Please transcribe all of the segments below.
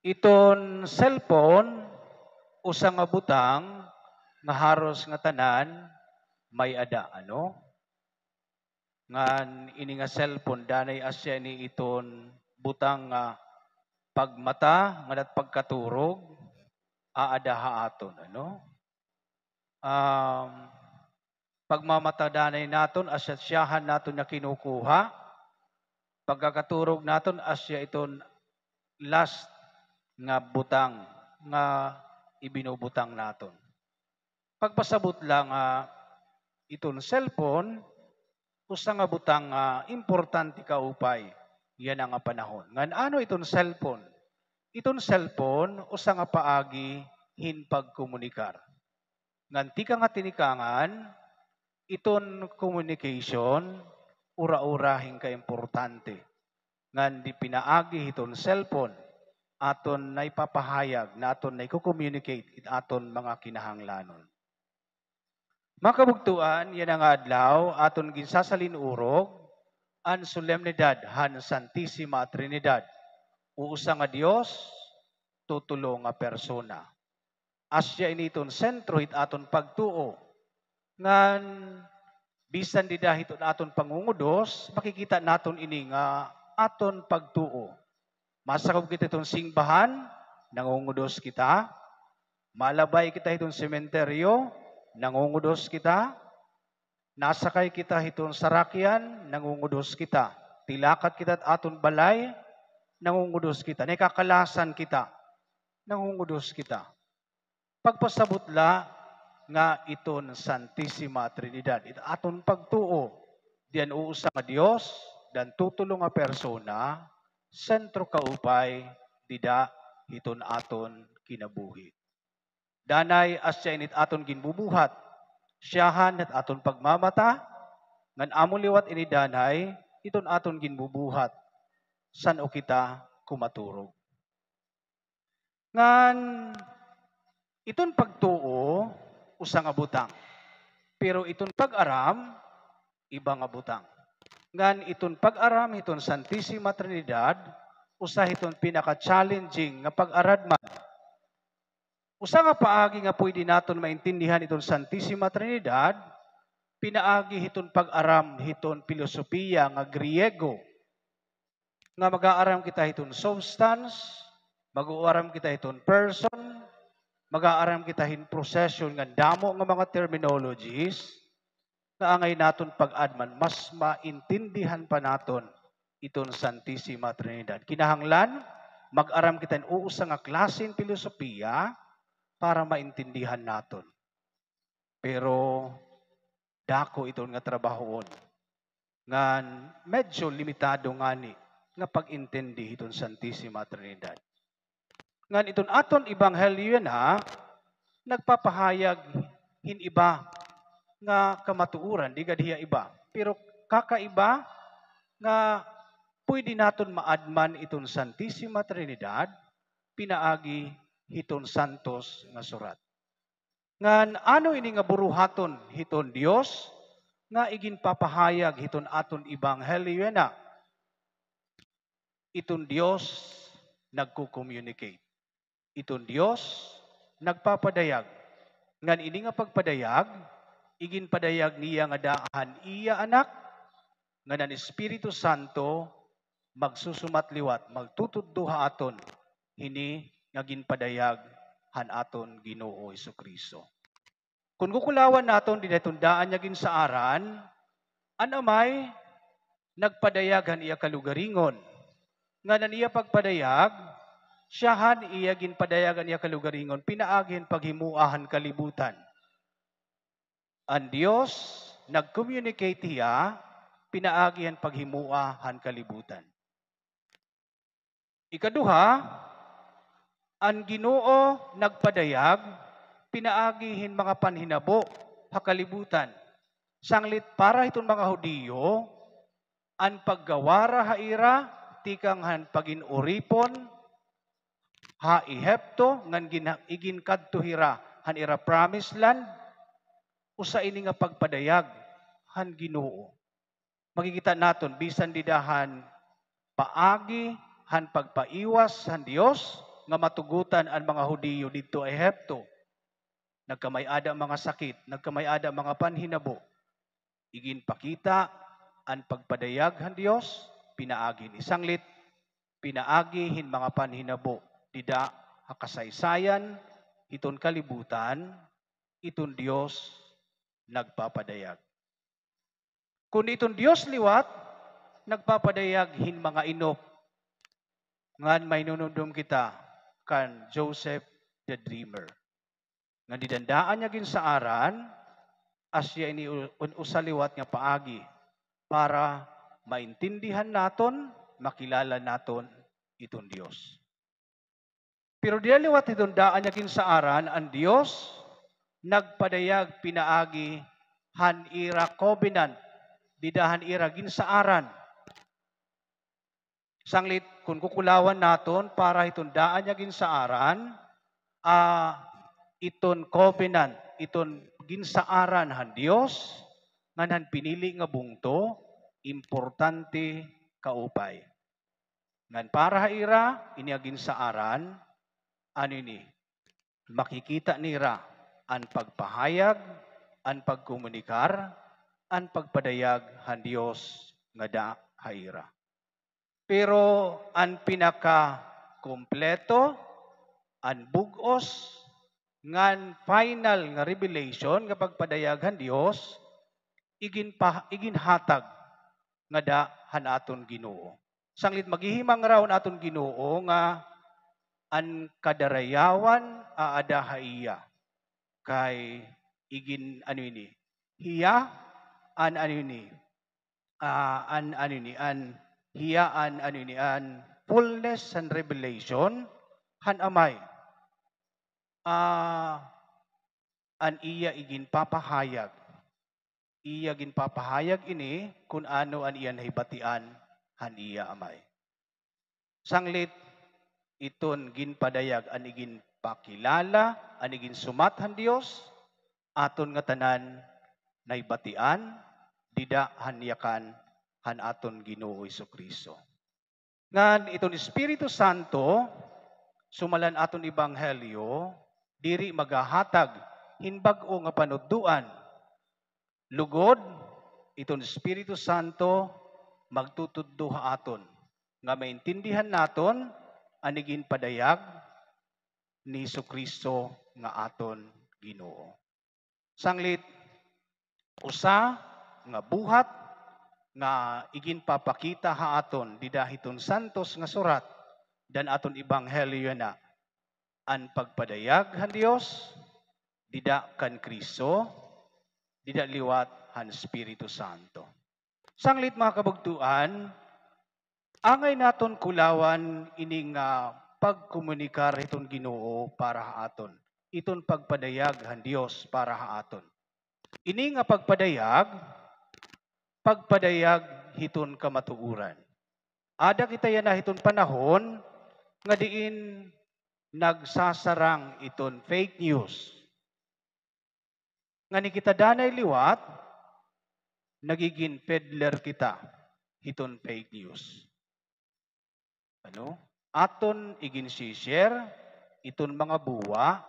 Iton cellphone usa nga butang nga haros nga tanan may ada ano ngan ini nga cellphone danay asya ni iton butang nga pagmata nga dat pagkaturog aada aton ano um, pagmamata danay naton asyahan naton nga kinukuha pagkakaturog naton asya iton last nga butang nga ibinubutang naton. Pagpasabot lang iton cellphone, usa nga butang nga importante kaupay yan nga panahon. Ngan ano iton cellphone? Iton cellphone, usa nga paagi hinpagkomunikar. Ngan tika nga tinikangan, iton communication, ura-ura hingka importante. Ngan di pinaagi iton cellphone, aton na ipapahayag na aton na i-communicate it aton mga kinahanglanon. Makabugtuan, yan ang adlaw, aton ginsasalinurog, an solemnidad han Santissima Trinidad. Uusa nga Dios, tutulong nga persona. Asya initon sentro it aton pagtuo. Ngan bisan di dahil aton pangungudos, makikita naton ini nga aton pagtuo. Masakop kita itong singbahan, nangungudos kita. Malabay kita itong sementeryo, nangungudos kita. Nasakay kita itong sarakyan, nangungudos kita. Tilakat kita at aton balay, nangungudos kita. Nakakalasan kita, nangungudos kita. Pagpasabutla nga iton Santissima Trinidad. Ito aton pagtuo. Diyan uusa nga Dios, dan tutulong nga persona, sentro kaupay, dida hiton aton kinabuhi. Danay asya init aton ginbubuhat, siyahan at aton pagmamata, ngan among liwat ini danay, iton aton ginbubuhat, san o kita kumaturog. Ngan iton pagtuo, usa nga butang. Pero iton pag-aram, iba nga butang. Ngan iton pag-aram iton Santissima Trinidad, usa iton pinaka-challenging nga pag-arad man. Usa nga paagi nga pwede naton maintindihan iton Santissima Trinidad, pinaagi iton pag-aram iton filosofiya nga Griego. Nga mag-aaram kita iton substance, mag-aaram kita iton person, mag-aaram kita hin procession nga damo nga mga terminologies, na angay naton pag-adman, mas maintindihan pa naton iton Santissima Trinidad. Kinahanglan, mag-aram kita uusa nga klaseng filosofiya para maintindihan naton. Pero, dako iton nga trabahoon. Ngan medyo limitado nga ni nga pag-intindi iton Santissima Trinidad. Ngan iton aton ibanghelyo na, nagpapahayag hin iba nga kamatuuran, di gadiya iba. Pero kakaiba nga pwede naton maadman iton Santissima Trinidad, pinaagi hiton santos nga surat. Ngan ano ini nga buruhaton hiton Dios nga igin papahayag hiton aton ibanghelyo na. Iton Dios nagko-communicate. Iton Dios nagpapadayag. Ngan ini nga pagpadayag, igin padayag niya nga daan iya anak, nga nan Espiritu Santo, magsusumatliwat, magtutudduha aton, hini nga ginpadayag han aton Ginoo Hesukristo. Kung kukulawan naton dinatundaan niya ginsaaran, anamay nagpadayag han iya kalugaringon. Nga nan iya pagpadayag, siyahan iya ginpadayagan iya kalugaringon, pinaagin paghimuahan kalibutan. Ang Diyos, nag-communicate hiya, pinaagihan paghimua han kalibutan. Ikaduha, ang Ginoo nagpadayag, pinaagihin mga panhinabo hakalibutan. Sanglit para iton mga Hudiyo, ang paggawara haira, tikang han paginuripon, ha ihepto, ngan igin kadto hira, han ira promised land, usa ini nga pagpadayag han Ginoo. Makikita naton bisan didahan paagi han pagpaiwas han Dios, nga matugutan ang mga Hudiyo didto Ehipto. Nagkamay-ada mga sakit, nagkamay-ada mga panhinabo. Igin pakita ang pagpadayag han Dios, pinaagi ni sanglit, pinaagi hin mga panhinabo. Dida hakasaysayan, iton kalibutan, iton Dios nagpapadayag. Kung iton Dios liwat, nagpapadayag hin mga inop, ngan may nunundom kita kan Joseph the Dreamer. Nga didandaan niya ginsaaran, asya ini usaliwat nga paagi para maintindihan naton, makilala naton iton Dios. Pero diliwat iton daan niya ginsaaran, ang Dios nagpadayag pinaagi han ira covenant, didahan ira ginsaaran. Sanglit, kung kukulawan naton para iton daan niya ginsaaran, iton covenant, iton ginsaaran han Dios, ngan pinili nga bungto, importante kaupay. Ngan para ira, ini ginsaaran, ano ini? Makikita nira ang pagpahayag, ang pagkomunikar, ang pagpadayag han Dios nga da haira. Pero ang pinaka kompleto, ang bugos, ngan final nga revelation nga pagpadayaghan Dios igin hatag nga da hanaton Ginoo. Sanglit maghihimang raw naton Ginoo nga an kadarayawan aada haiya kay igin ano ini hiya an ano ini an hiya an ano ini an fullness and revelation han amay an iya igin papahayag. Iya gin papahayag ini kung ano an iyan hibatian han iya amay. Sanglit iton gin padayag an igin pakilala, an igin sumat han Dios, aton nga tanan naibatian, dida hanyakan han aton Ginoo Jesucristo. Ngan iton Espiritu Santo, sumalan aton Ebanghelyo, diri magahatag hinbag-o nga panudduan. Lugod, iton Espiritu Santo magtutuddo aton nga maintindihan naton anigin padayag ni Jesucristo nga aton Ginoo. Sanglit usa nga buhat nga igin papakita haaton didahiton santos nga surat dan aton Ebanghelyo na an pagpadayag han Dios, dida kan Kristo, dida liwat han Espiritu Santo. Sanglit mga kabugtuan, angay naton kulawan ining pagkomunikar iton Ginoo para haaton. Iton pagpadayag han Dios para haaton. Ini nga pagpadayag hiton kamatuuran. Ada kita yan na hiton panahon nga diin nagsasarang iton fake news. Nga ni kita danay liwat, nagiging peddler kita hiton fake news. Ano? Aton igin share, iton mga buwa,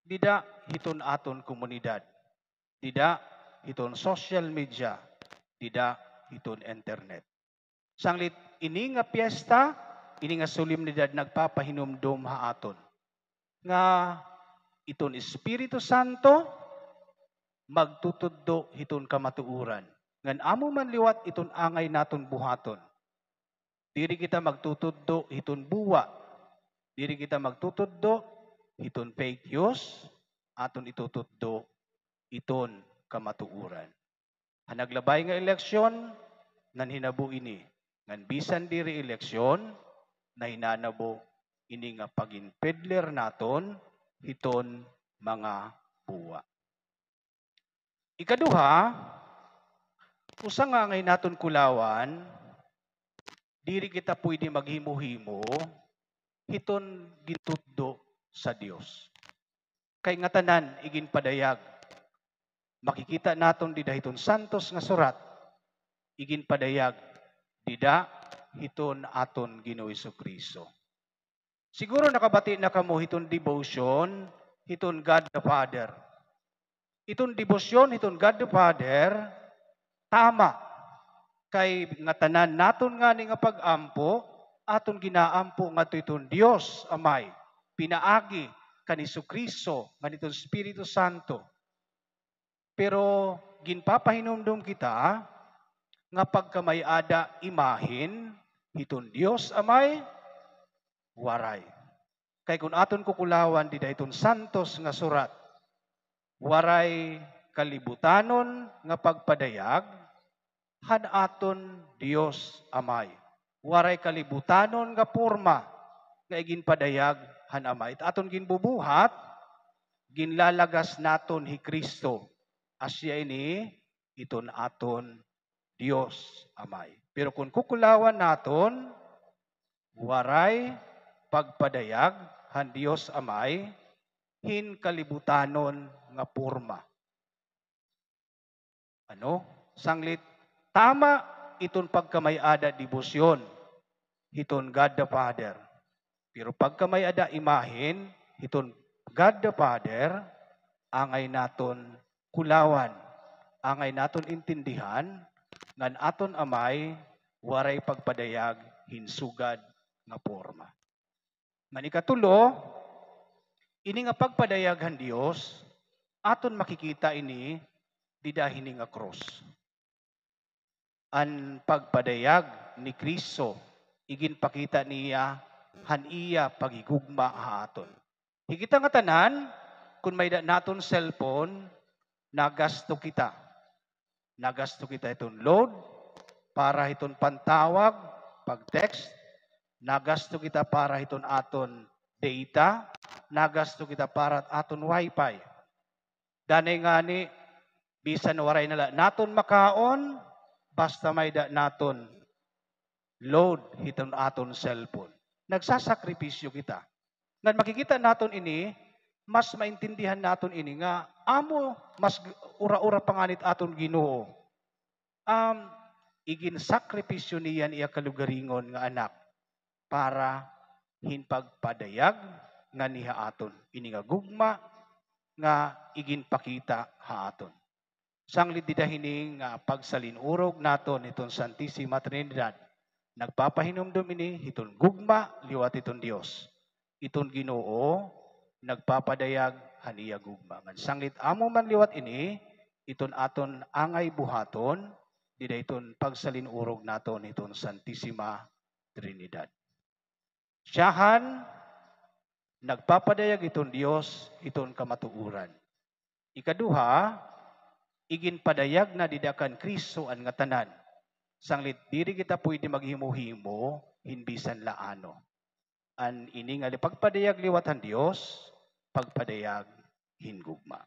dida hiton aton komunidad, dida hiton social media, dida hiton internet. Sanglit ini nga piyesta, ini nga solemnidad nagpapahinumdom haaton. Nga iton Espiritu Santo magtutuddo hiton kamatuuran. Ngan amo man liwat iton angay naton buhaton. Diri kita magtutuddo hiton buwa. Diri kita magtutuddo hiton fake news, aton itutuddo iton kamatuuran. Hanaglabay nga eleksyon, nan hinabu ini. Ngan bisan diri eleksyon, na hinanabo ini nga pagin peddler naton hiton mga buwa. Ikaduha, usa nga ngay naton kulawan, diri kita pwede maghimo-himo hiton gituddo sa Dios. Kay nga tanan igin padayag, makikita naton dida hiton santos nga surat, igin padayag, dida hiton aton Ginoo Jesucristo. Siguro nakabati na kamo hiton devotion, hiton God the Father. Iton devotion, hiton God the Father, tama. Kay nga tanan naton nga ni nga pag-ampo, aton ginaampo nga iton Dios Amay, pinaagi kani Kristo nga nitong Espiritu Santo. Pero ginpapahinumdum kita nga pagkamayada imahin hiton Dios Amay waray. Kay kung aton kukulawan di dayton santos nga surat, waray kalibutanon nga pagpadayag han aton Dios Amay. Waray kalibutanon nga porma nga iginpadayag han Amay. Aton ginbubuhat, ginlalagas naton hi Kristo. Asya ini iton aton Dios Amay. Pero kung kukulawan naton, waray pagpadayag han Dios Amay, hin kalibutanon nga porma. Ano? Sanglit, tama iton pagkamayada debosyon, hiton God the Father. Pero pagkamayada imahin, hiton God the Father, angay naton kulawan, angay naton intindihan, ngan aton Amay, waray pagpadayag hinsugad nga porma. Manikatulo, ini nga pagpadayaghan Dios, aton makikita ini didahini nga cross. An pagpadayag ni Kristo, igin pakita niya, han iya pagigugma haaton. Higita nga tanan, kung may naton cellphone, nagasto kita. Nagasto kita itong load, para itong pantawag, pag-text, nagasto kita para itong aton data, nagasto kita para aton wifi. Danay nga ni, bisan waray nala, naton makaon, basta may naton load itong aton cellphone. Nagsasakripisyo kita. Ngan makikita naton ini, mas maintindihan naton ini nga, amo, mas ura-ura panganit aton Ginoo. Igin sakripisyo niyan iya kalugaringon nga anak para hinpagpadayag nga niha aton. Ini nga gugma nga igin pakita haaton. Sanglit didahini nga pagsalinurog naton iton Santissima Trinidad. Nagpapahinumdum ini iton gugma liwat iton Dios. Iton Ginoo nagpapadayag haniya gugma. Man sanglit amo man liwat ini iton aton angay buhaton di dayton pagsalinurog naton iton Santissima Trinidad. Siyahan nagpapadayag iton Dios iton kamatuuran. Ikaduha, igin padayag na didakan Kristo an nga tanan. Sanglit diri kita pwede maghimo-himo hinbisan laano. An ini nga pagpadayag liwat han Dios, pagpadayag hingugma.